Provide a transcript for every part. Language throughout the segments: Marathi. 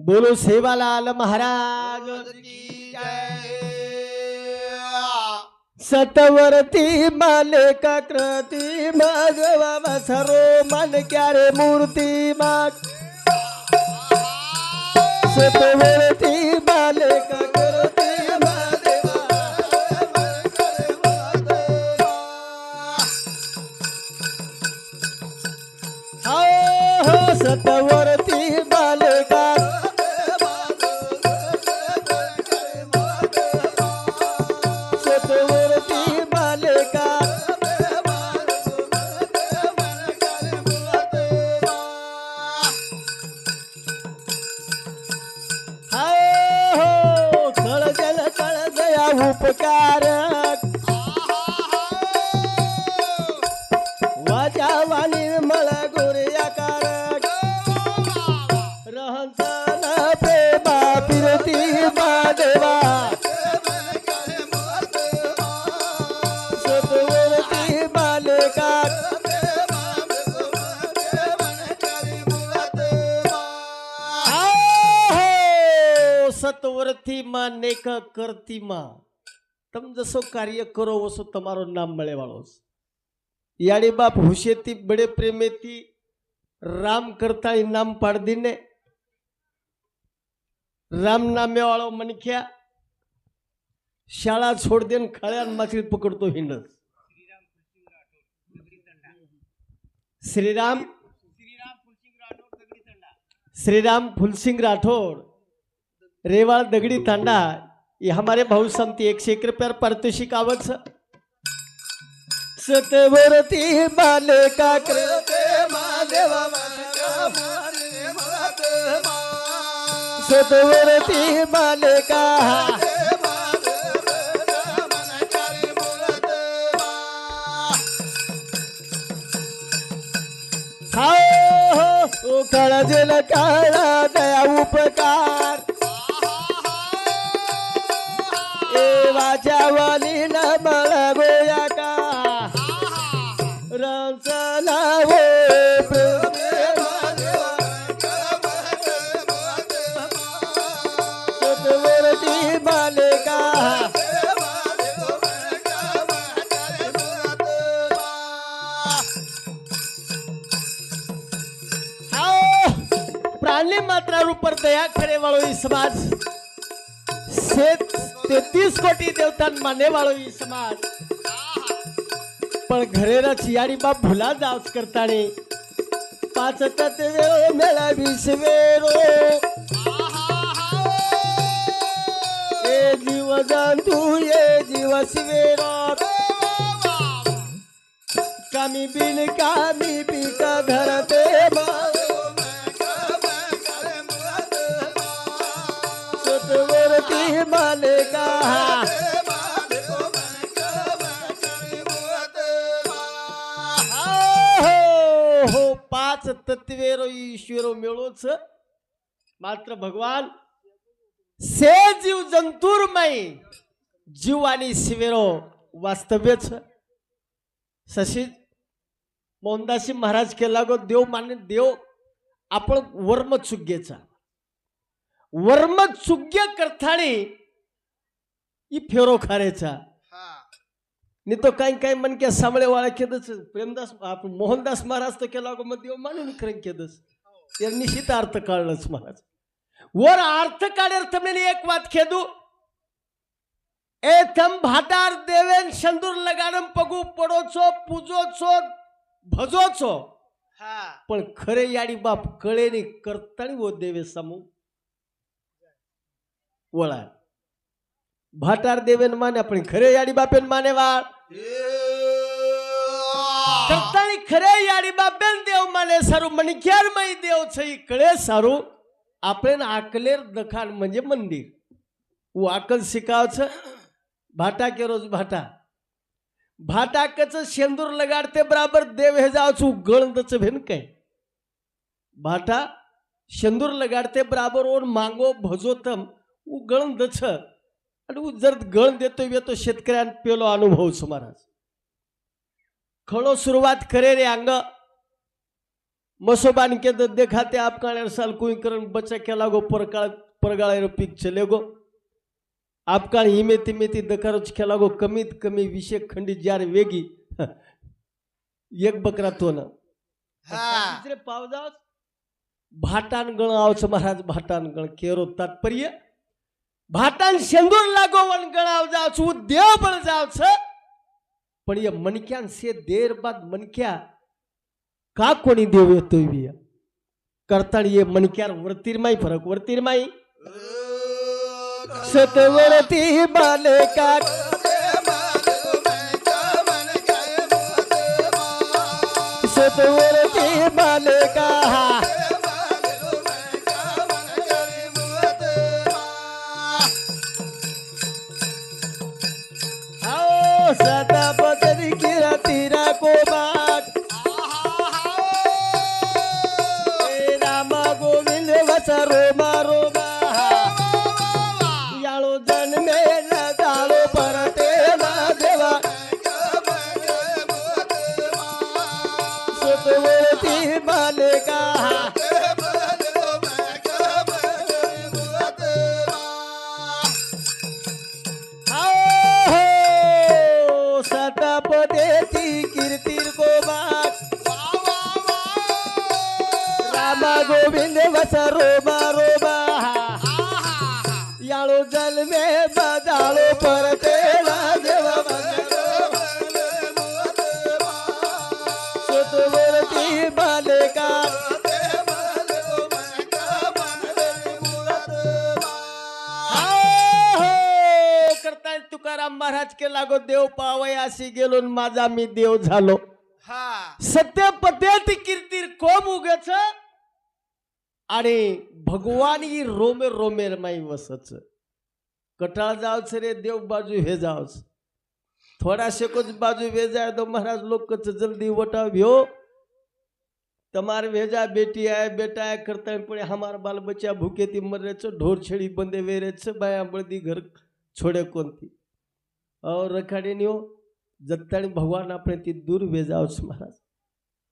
बोलो सेवालाल महाराज की जय। सतवरती माले का कृती मगवा सरो मन क्या रे मूर्ती माग सतवरती माले का कृती सतवरती माले का सतवरती माले का कळ गया उपकारक वाचा वाणी निर्मळ गोर्याकारक रहन प्रेमा फिरती मादेवा सतवरती मालिका सतवरती માં નેક કરતી માં તમ જસો કાર્ય કરો વસો તમારો નામ મળે વાળો याडी बाप हुशेती बड़े प्रेमेती राम करता नाम पाड़ दीने राम नामे वाळो मनख्या शाळा छोड़ देन खळ्या माछली पकडतो हिंडस श्रीराम फुलसिंग राठौड़ रेवाड़ दगड़ी तांडा ये हमारे भाऊ समती 101 रुपया पारितोषिक आवत सतवरती मालिका कृते मादेवा सतवरती मालिका हो काळजेल काळा दया उपकार ए वाच्यावाली न मला गोया का रंसला हो सतवरती मालिका प्राणी मात्रा ऊपर दया करे वालों ई समाज से 33 कोटी देवतान माने वालों ई समाज पण घरेरा चियाडी बाप भुला जावच करतानी पाच तत्वे मेळा विसवेरो ए जीव जंतु ए जीव शिवेरो कामी बिन कामी पीक धरते सतवरती मालिका हो पाच तत्वेरो ईश्वरो मिळोच मात्र भगवान से जीव जंतुरमय जीव आणि शिवेरो वास्तव्यच सशी मोहनदासी महाराज केला गो देव मान्य देव आपण वर्म चुग्येचा वर्म चुग्य करताणी ई फेरो खारेचा नि तो काही मन के सामळे वाळा केदच प्रेमदास आपण मोहनदास महाराज तो केला गो मग देव मानून खरं केदस या निश्चित अर्थ काढलंच महाराज वर अर्थ काढेर તમને एक વાત खेदू ए तम भाटार देवेन संदूर लगाडम पगू पडोचो पूजोचो भजोचो पण खरे याडी बाप कळेनी करतानी वो देवे समू वळा भाटार देवेन माने आपण खरे याडी बापेन माने वाळ करतानी खरे याडी बापेन देव माने सारू मणिक्यारमय देव छई कळे सारू आपण आकलेर दखान म्हणजे मंदिर वो आकल शिकावच भाटा के रोज भाटा भाटा कच शेंदूर लगाडते बराबर देव हे जावचू गळंदच भेन काय भाटा शेंदूर लगाडते बराबर और मांगो भजोतम उ गळंदच आणि उ जर गळ देतो येतो शेतकऱ्यान पेलो अनुभव महाराज खळो सुरुवात करे रे अंग मसोबान के देखाते आप काले साल कोई करन बच्चा के लागो परगाळे पीक चले गो आप काळ हिमेती मेती दकारच के लागो कमीत कमी 20 खंडी जार वेगी एक बकरा तो ना दुसरे पावजाव भाटान गण आवच महाराज भाटान गण केरो तात्पर्य भाटान शेंदूर लागो वन गणाव जावच देव बळ जावच पण ये मनक्यान से देर बाद मनक्या का कोणी देव येतोय बिया करताळ ये मनक्यार वरतीरमाई फरक वरतीरमाई सतवरती बालका सतवरती बालका आओ सदा बदरी किरा तीरा को बाग रामा गोविंद वस रोमा रोमा याळो जन्मे न जाळो परते ना देवा सतवरती बालका सतापदेती कीर्तीर को बाग रामा गोविंद वस रोमा रोमा याळो जन्मे बजाळो परते ना देवा सतवरती बालका करताय तुकाराम महाराज के लागो देव पावयासी गेलो न माझा मी देव झालो सत्य पद्धती कीर्तीर कोम उगच आणि भगवान ही रोमे रोमेर माई वसच कटाळ जावच रे देव बाजू हे जावच थोड़ा से कुछ बाजू भेजा तो महाराज लोग कच जल्दी वटा भ्यो तमार भेजा बेटी आए बेटा आए करता है पड़े हमार बाल बच्चा भूखे थी मर रहे छ ढोर छेड़ी बंदे वे रहे छ बाया बड़ी घर छोड़े कौन थी और रखाड़ी नहीं हो जत्तानी भगवान अपने ती दूर भेजा उस महाराज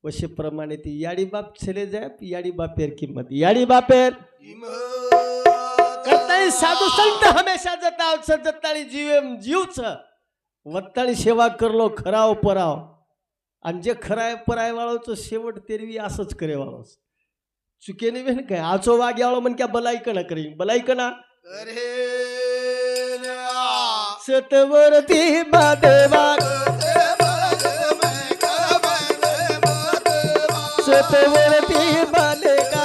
वशे प्रमाणे ती याड़ी बाप चले जाए याड़ी बापेर किम्मत याड़ी बापेर करता है साधु संत हमेशा जताव छ जत्तानी जीव छ वत्तानी सेवा करलो खराव पराव आणि जे खराय पराय वाळोचं शेवट तेरवी असंच करे वाळोच चुकेने वेन काय आचो वाग यावळो मन क्या बलाई कना करी बलाई कना सतवरती बादेवा सतवरती बालेका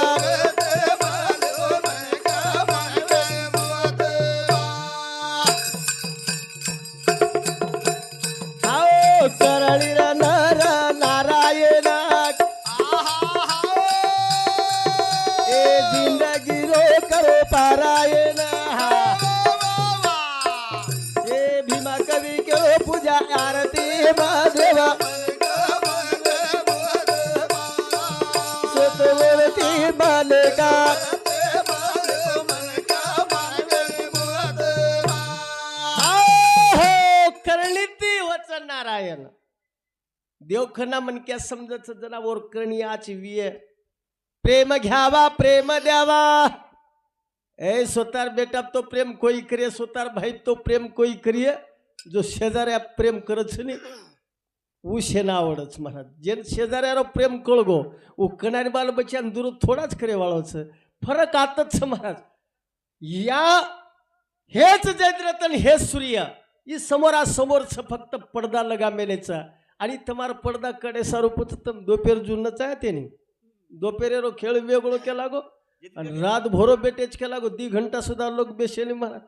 आओ करळीरा नारा नारायण ए जिंदगी रो करो पारायण ए भीमा कवी करो पूजा आरती माधवा सतवरती बालका करणीती वचन नारायण देवखना मनक्या समजच जनावर कणियाची विये प्रेम घ्यावा प्रेम द्यावा ए सोतार बेटा तो प्रेम कोई करे सोतार भाई तो प्रेम कोई करिए जो शेजाऱ्या प्रेम करच नहीं वो शेना आवडच महाराज जे शेजाऱ्यारो प्रेम कळगो वो कणारी बाल बच्चान दूर थोडाच करे वाळोच फरक आतच महाराज या हेच जयद्रतन हे सूर्य ई समोरासमोरच फक्त पडदा लगा मेलेचा आणि तुम्हारा पडदा कडे सारूपच तम दोपेर जुनच आहे तेनी दोपेरेरो खेळ वेगळो केला गो आणि रात भोरो बेटेच केला गो 2 घंटा सुद्धा लोक बेशेनी महाराज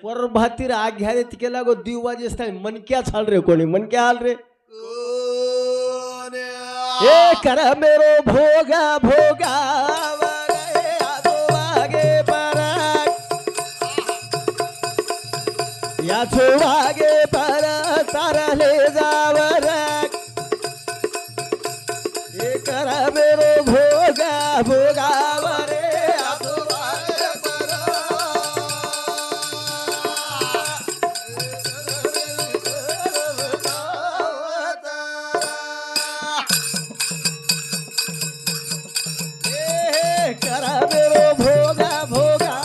पर भातीर आग घ्यायत केला गो 2 वाजेस्ताय मनक्या हाल रे कोणी मनक्या हाल रे ए कर मेरो भोगा भोगा वरे आदो वागे पराग या छो वागे पर तारले जावराग ए कर मेरो भोगा भोगा वरे आदो वागे पराग करा मेरो भोगा भोगा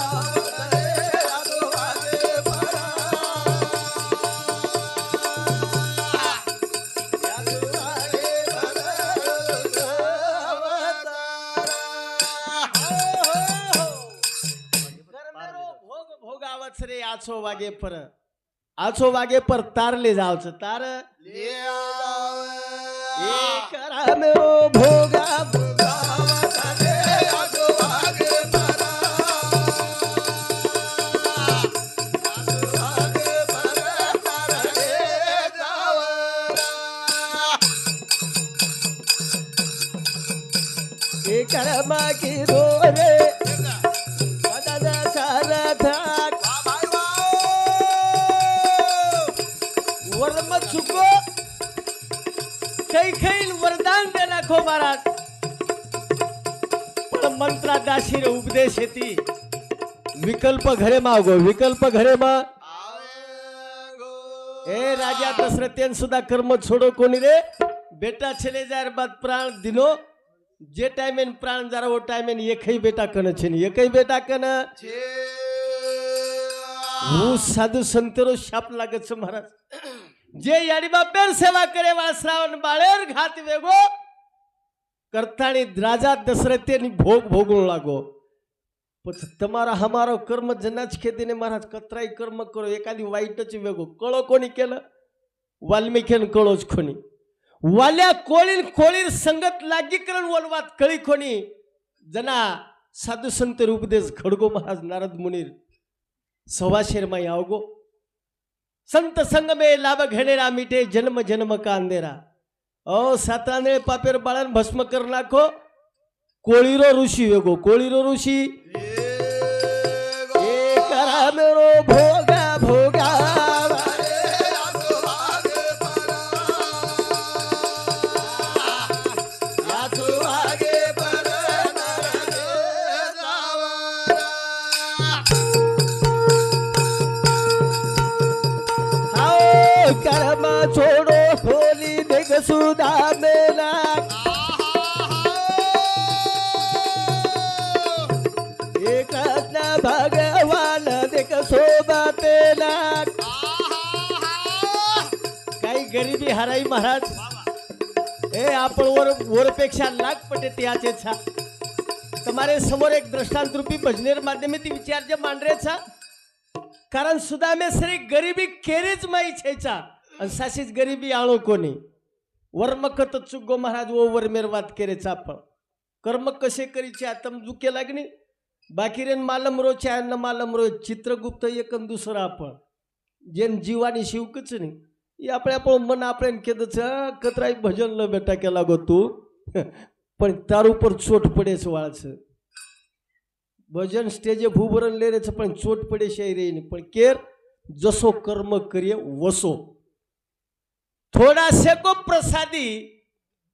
भोगावच रे आछो वागे पर तारले जावच तार करा मेरो भोगा भोगा कर्मा की दोरे दादा सारा धाक वर्म चुको काही वरदान दे नाखो महाराज पण मंत्रा दाशीर उपदेश येती विकल्प घरे मागो विकल्प घरे मा ए राजा दशरथन सुद्धा कर्म छोड़ो कोणी रे बेटा चले जाए बाद प्राण दिनो जे टाइम प्राण जरा वो टाइम एक ही बेटा कन छे एक ही बेटा कन वो साधु संतरो शाप लागे छे महाराज जे याडी बापेर सेवा करे वाला श्रावण बाळेर घात वेगो करताणी राजा दशरथेनी भोग भोगू लागो पण तमारा हमारो कर्म जनाच खेदीने महाराज कतराई कर्म करो एखादी वाईटच वेगो कळो कोणी केलं वाल्मिकीन कळोच कोणी वाल्या कोळीर संगत लागी करण वनवात कळी कोणी जना साधु संत उपदेश खडगो महाराज नारद मुनीर सवाशेर माई आवगो संत संग में लाभ घेनेरा मिटे जन्म जन्म का अंधेरा ओ साताने पापेर बाळन भस्म कर नाखो कोळीरो ऋषी वेगो कोळीरो ऋषी ए करा मेरो भोगा भोगा कर्म छोड़ो होली देख सुधा मेला एक भगवान देख सोबतेला काही गरिबी हराई महाराज ए आपण वरपेक्षा लाख पटे त्याचे छा तुम्हारे समोर एक दृष्टांत रूपी भजनेर माध्यमेती विचार जे मांडरे छा कारण सुदामे श्री गरीबी केरीच माई छेचा आणि साशीच गरीबी आळो कोणी वर्म कत चुगो महाराज वो वर्मेर वात केरे चापळ कर्म कसे करीचे आतम जुके लागणी बाकी रेन मालम रो चायन मालम रो चित्रगुप्त एकन दुसरा आपण जेन जीवानी शिवकच नाही आपले आपण मन आपले केदच कतराई भजन ल बेटा केला गो तू पण तार ઉપર चोट પડે છે વાળશે भजन स्टेजे भूभरण ले रे पण चोट पडे शायरी नहीं पण केर जसो कर्म करिए वसो थोड़ा से को प्रसादी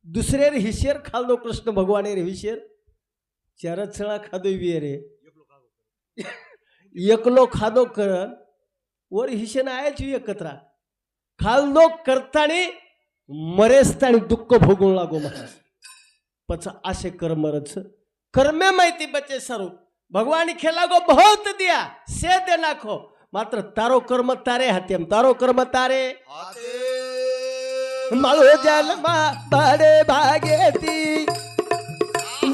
दुसरे हिशेर खाल दो कृष्ण भगवान रे हिशेर चार छळा खादो वी रे एकलो खादो कर वर हिशेन आयच एकत्रा खाल दो करतानी मरेस्तानी दुःख भोगू लागो महाराज पच आशे कर्मरच कर्मे माहिती बचे स्वरूप भगवान खेला गो बहुत दिया से दे नाखो मात्र तारो कर्म तारे हाथेम तारो कर्म तारे मालो जन्मा बड़े भागेती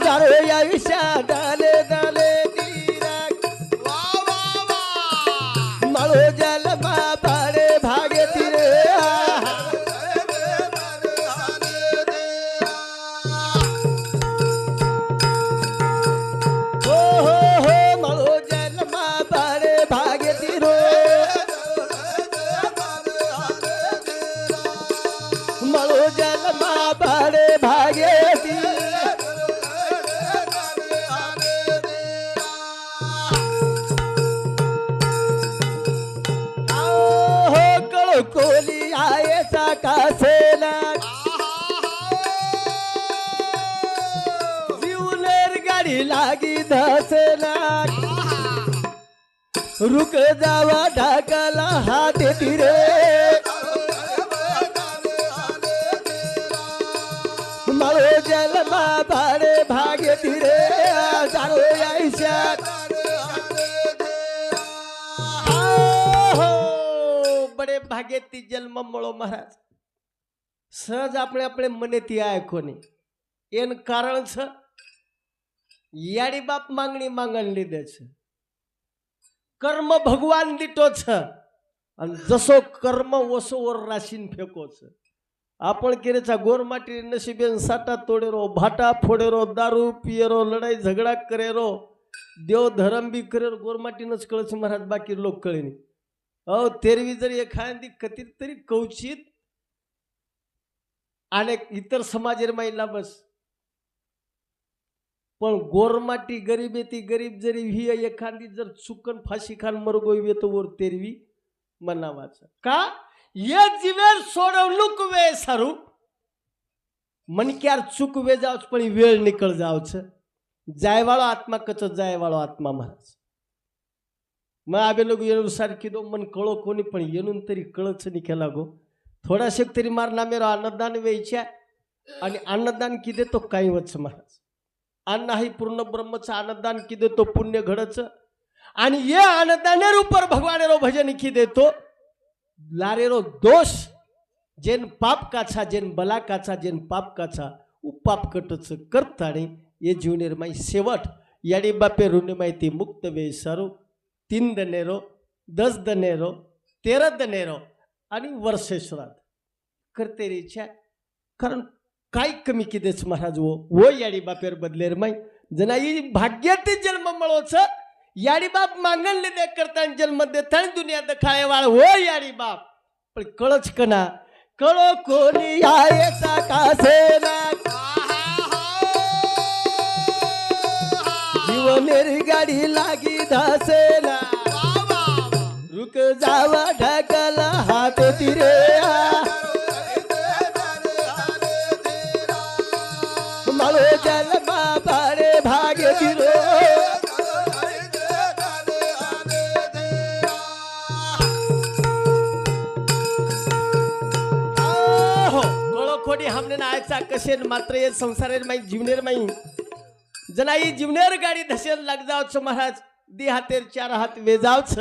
जारो या विषा डाले डाले मालो जन्मा बड़े भागेती रे कोली आए कासेला जीवनेर गाड़ी लागी धसेला रुक जावा ढाकला हाथ तिरे मारो जलमा भाड़े भागे तिरे भाग्येती जन्म મળો महाराज સહજ આપણે આપણે મનેથી આય કોને એન કારણ છે યાડી બાપ માંગણી માંગણ લીધે છે કર્મ ભગવાન દીટો છે અને જસો કર્મ ઓસો ઓર રાશિને ફેંકો છે આપણ કેરે છે ગોર માટી નસીબેન સાટા તોડેરો ભાટા ફોડેરો દારૂ પીએરો લડાઈ ઝઘડા કરેરો દેવ ધર્મ બી કરેરો ગોર માટી ન જ કળે છે મહારાજ બાકી લોક કળે નહીં તેરવી જરી એखादी कथित तरी कवचित आणि इतर समाजेर बस पण गोरमाटी गरीबेती गरीब जरी ही एखादी जर चुकन फाशी खान मरगो येतो वर तेरवी मनावाचं का ये जीवेर सोडवणूक वे सारू मनक्यार चूक वे जावच पण वेळ निकळ जावच जायवाळो आत्मा कच जायवाळो आत्मा महाराज मग आबे लोग येणून सारखी दो मन कळो कोणी पण येणून तरी कळच नाही केला गो थोडा शेक तरी मारना मेरो अन्नदान वेच्या आणि अन्नदान किदे तो काही वच महाराज अन्न ही पूर्ण ब्रह्मचं अन्नदान किदे तो पुण्य घडच आणि ये अन्नदानेर ऊपर भगवानेरो भजन की देतो लारेरो दोष जेन पाप काछा जेन बला काछा जेन पाप काछा उपाप कटच करताणी ये जीवनेर माई शेवट याडी बापे रुने माहिती मुक्त वे सारू 3 दनेरो 10 दनेरो 13 दनेरो आणि वर्षे श्राद्ध करते रेच्या कारण काय कमी किदेच महाराज वो याडी बापेर बदलेर माई जनाई भाग्याती जन्म मळोच याडी बाप मांगणले दे करता जन्म देता दुनिया दखाळे वाळ हो याडी बाप पण कळच कना कळो कोणी यायचा कासेना जीवनेर गाडी लागी धासेना रुक जावा ढकला हात तिरे मालो जन्मा बारे भाग्य तिरो खोडी हमने आयचा कशेन मात्र ये संसारेर माई जीवनेर माई जनाई जीवनेर गाडी धसेन लाग जावच महाराज दी हातेर 4 हात वेजावच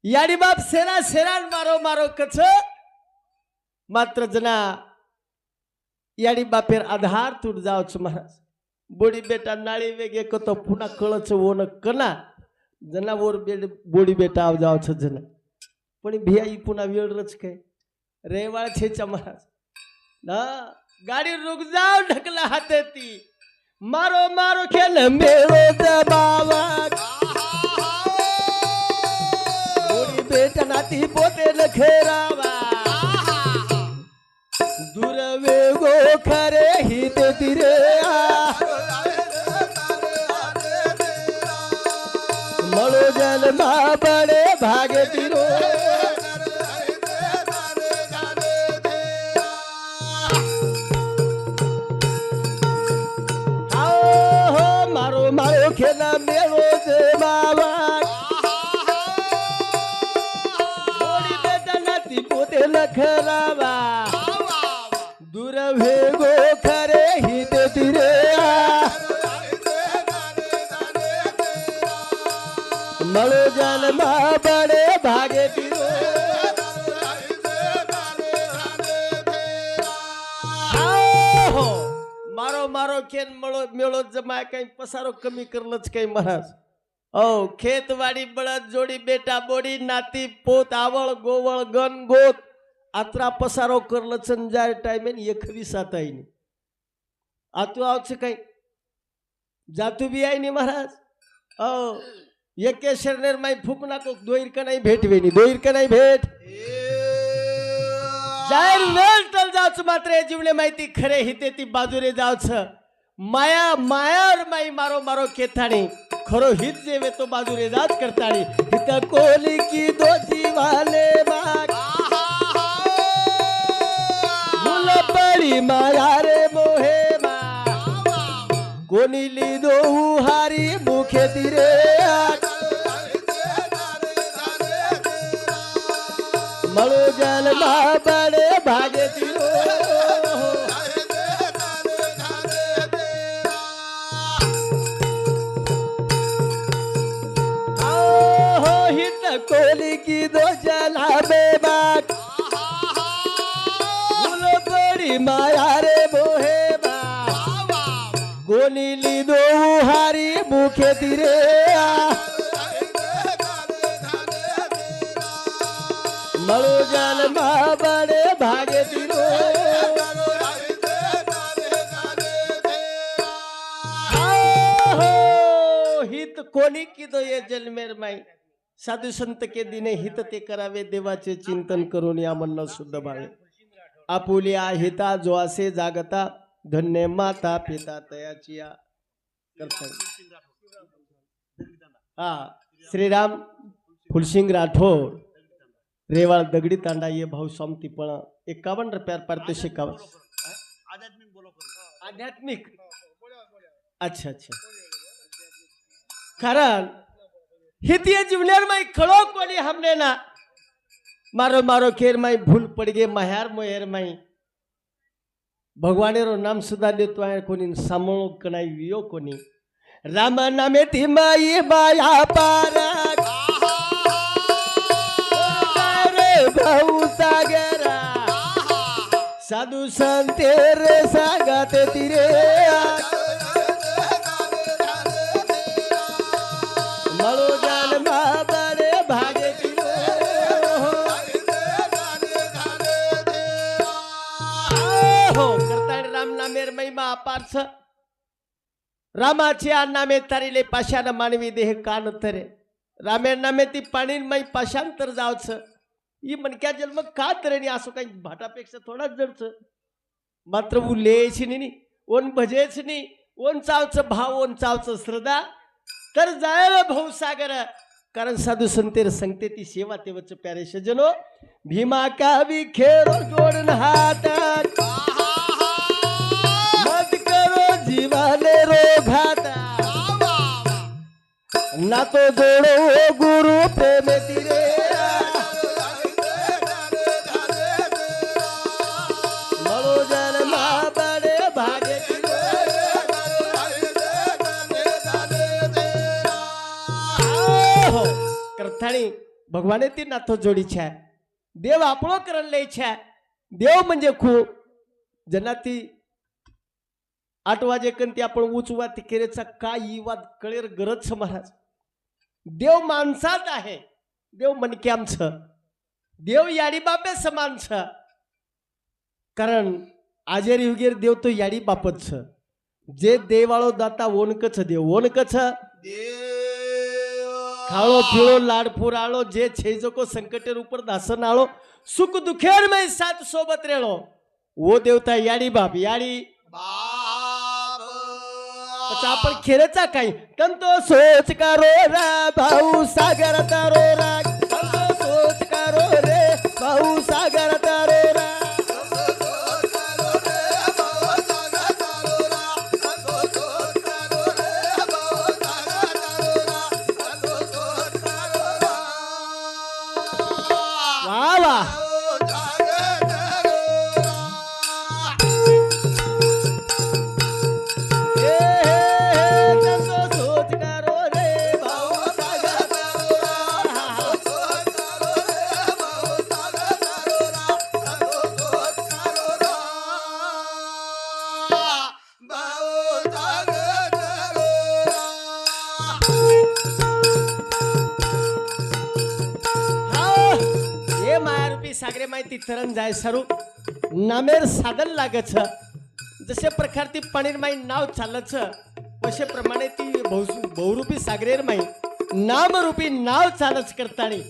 याडी बाप सेरा सेरान मारो मारो कच मात्र जना याडी बापेर आधार तुट जावच महाराज बोडी बेटा नाळी वेगे कतो पुन्हा कळच ओन कना जना वर बोडी बेटा आव जावच जना पण भियाई पुन्हा वेळच काय रेवाळ छेचा महाराज ना गाडी रुक जाव ढकला हातेती मारो मारो खेल मेरो जबावा बोडी बेटा नाती पोते लखेरावा दूर वेगो खरे हित तिरे मळो जन्मा बडे भागे तिरो मारो खेला मेरो जे बाबा बोडी बेटा नाती पोते लखरावा दूर भेगो खरे हित तिरे मळो जन्मा बडे भागे तिरो मारो मारो खेन मळो मेळो जमाय काही पसारो कमी करलच काही महाराज ओ खेतवाडी बळद जोडी बेटा बोडी नाती पोत आवळ गोवळ गण गोत आत्रा पसारो करलच जाय टाइमेन 21 आताईनी आतू आवच काही जातू बी आई नी महाराज ओ एके शरणेर माई फूक नाको दोईर का नाही भेटवेनी दोईर का नाही भेट जायर वेळ टल जावच मात्र जीवने माहिती खरे हिते ती बाजूरे जावच माया मायार माई मारो मारो केथाणी खरो हित जेवे तो बाजूरे जात करताणी हित कोली की दो जीवाले बाग मुल पडी माया रे मोहे मा कोणी लिदो हारी मुखे तिरे मळो जन्मा बडे भागे तिरो हो हित कोली की दो जला बेबाक माया रे मोहे मा गोनी लीधो हारी मुखे तिरे મળો જન્મા બડે ભાગે તીરો हित कोणी किदो ये जन्मेर माई साधू संत के दिने हित ते करावे देवाचे चिंतन करून या म्हणणं शुद्ध भावे आपुल्या हिता जो असे जागता धन्य माता पिता तयाची या करता हा श्रीराम फुलसिंग राठोड रेवाळ दगडी तांडा ये भाऊ सोमती पण 51 रुपयार पारितोषिक आध्यात्मिक अच्छा अच्छा कारण हितिये जीवनेर माई खड़ो कोनी हमने ना मारो मारो खेर माई भूल पड़ गे महार मोहर माई भगवानेरो नाम सुधा देतो आहे कोणी सामोळो कणाई वियो कोणी राम नामे ती माई माया पारा भाऊ सागरा साधू संतेर सागात तिरे मळो जन्मा बडे भागे तिरो हो करताय राम नामेर महिमा अपारछ रामाचे नामे तारिले पाशान मानवी देह कान तरे रामेर नामे ती पाणी माई पाशांतर जावच ही मनक्या जन्म का तरेनी असो काही भाटापेक्षा थोडाच जडच मात्र उल्लेच नाही ओन भजेच नाही ओन चावच भाव ओन चावच श्रद्धा तर जायला भाऊ सागर कारण साधू संतेर संगते ती सेवा तेवच प्यारे सजनो भीमा कावी खेळो जोडून हातात मत करो जीवाने रोघाता ना तो जोडो गुरु प्रेम तिरे भगवाने ती नाथो जोडी छे देव आपणो करण लई छे देव म्हणजे खूप जनाती 8 वाजे कंती आपण उचवा ती केरेचा काय वाद कळेर गरज महाराज देव माणसात आहे देव मनक्यामछ देव याडी बापे समान छ कारण आजेर युगेर देव तो याडी बापच छ जे देवाळो दाता ओनकच देव ओनकच खाळो पिळो लाडपूर आलो जे छेजको संकटेर ऊपर दासन आलो सुख दुखेर में साथ सोबत रेलो वो देवता याडी बाप याडी बाप आपण खेरेचा काही तंतो सोच करो रा भाऊ सागर तारो रा तंतो सोच करो रे भाऊ सागर तारो रा सागरे माहिती तरण जाय सरू नामेर साधन लागच जसे प्रकार ती पाणीर माई नाव चालच तसे प्रमाणे ती बहुरूपी सागरेर माई नामरूपी नाव चालच करतानी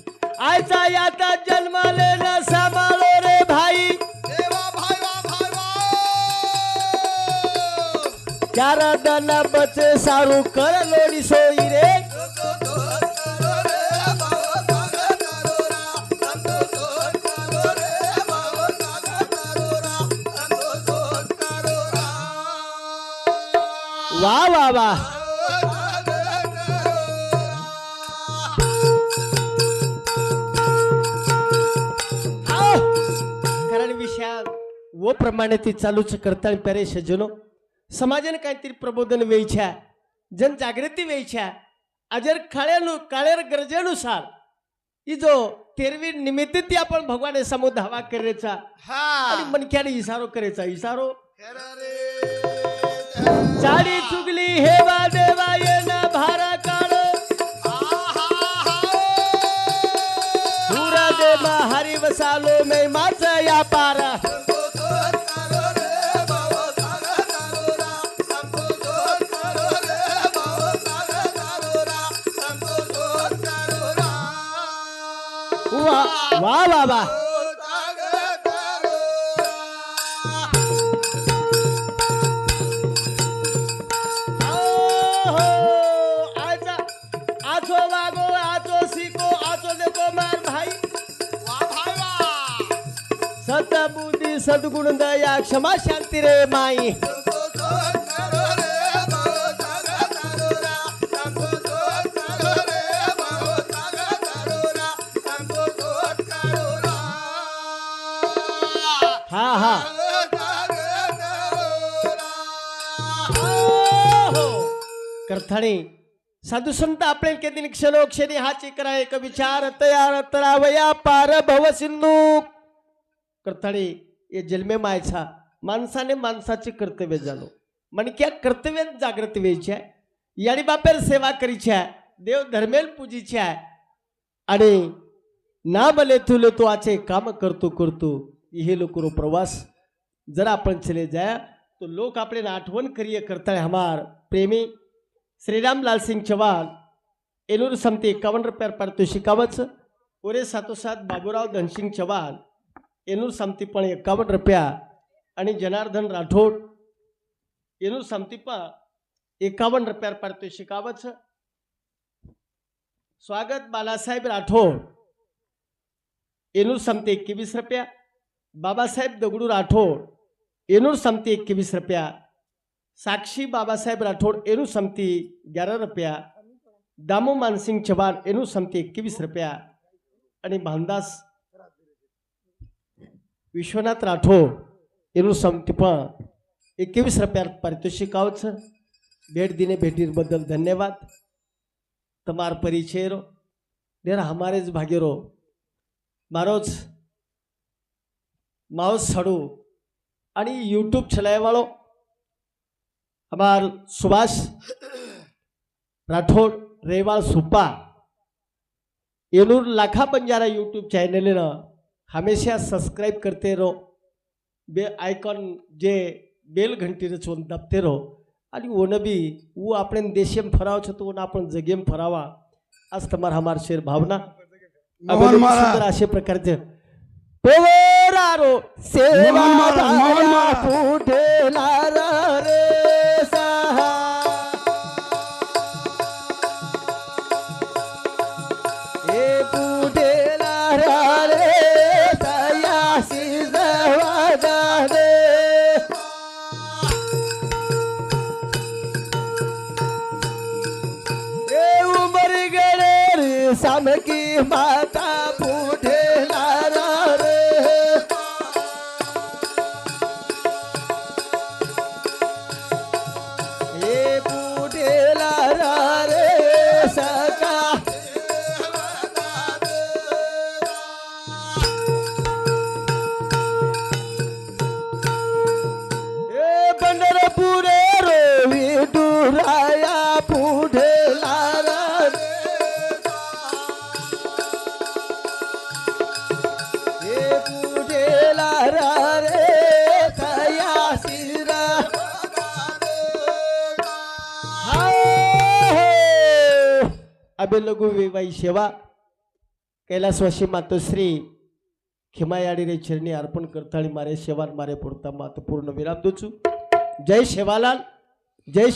आयचा याता जन्माले न सांभाळो रे भाई देवा भाई वा भाई वा चार दाना बचे सारू कर लोडी सोई रे वाह वाह वाह कारण विषया वो प्रमाणे ती चालूच करता प्यारे सज्जनो समाजाने काहीतरी प्रबोधन वेयच्या जनजागृती वेयच्या अजर काळेर गरजेनुसार ही जो तेरवी निमित्त ती आपण भगवान समोर धावा करायचा आणि हा मनक्याने इशारो करायचा इशारो खरं रे चाडी चुगली हेवा देवा येना भारा काळ पुरा दे हरी वसालो मै माझा या पारा वा वा वा वा आजा आचो वागो आचो सिको आचो देखो मार भाई सत बुद्धी सद्गुण दया क्षमा शांती रे माई हा हा करथाणी साधू संत आपले केदिन क्षणोक्षणी हाची करा एक विचार तयार तरावया पार भव सिंधू करथाणी ये जन्मे मायचा माणसाने माणसाचे कर्तव्य जाणो मनक्या कर्तव्य जागृत व्हायची आहे याडी बापेर सेवा करीची आहे देव धर्मेल पूजीची आहे आणि ना बले तुले तो आचे काम करतो करतो हे लोक प्रवास जरा आपण चले जाए तो लोक अपने आठवन करिए करता है हमार प्रेमी श्रीराम लाल सिंह चौहान एलूर समती 51 रुपये पारितोषिक ओरे सातोसात बाबूराव धनसिंग चौहान एनूर समती पण 51 रुपया आणि जनार्दन राठोड एनूर समती पण 51 रुपया पारितोषिक स्वागत बालासाहेब राठोड एनूर समती 21 रुपया बाबासाहेब दगडू राठोड एनूर समती 21 रुपया साक्षी बाबासाहेब राठोड एनूर समती 11 रुपया दामू मानसिंग चौहान एनूर समती 21 रुपया आणि भानदास विश्वनाथ राठोड एनूर समती पण 21 रुपया पारितोषिक भेट देने भेटीबद्दल धन्यवाद तमार परिचय रो डेरा हमारे भाग्य रो मारोज माउस छड़ू आणि यूट्यूब चलाए वालों हमार सुभाष राठौड़ रेवाल सुपा एनूर लाखा बंजारा यूट्यूब चैनल ना हमेशा सब्सक्राइब करते रहो बे आइकॉन जे बेल घंटी रे चोन दबते रहो आणि वो भी वो अपने देशम फराव छतो ना आपण जगेम फरावा आज तमार हमार शेर भावना मोहन मारा सुंदर अशा प्रकारचे पोरारो सेवा कुठेला रे सहा ए कुठेला रे तयासी जवादा रे ए उमर गरे रे सामकी माता कुठेला अबे लघु विवाही सेवा कैलासवासी मातोश्री खिमायाडी रे चरणी अर्पण करताळी मारे सेवा मारे पुरता मात पूर्ण विराम दोचू जय शेवालाल जय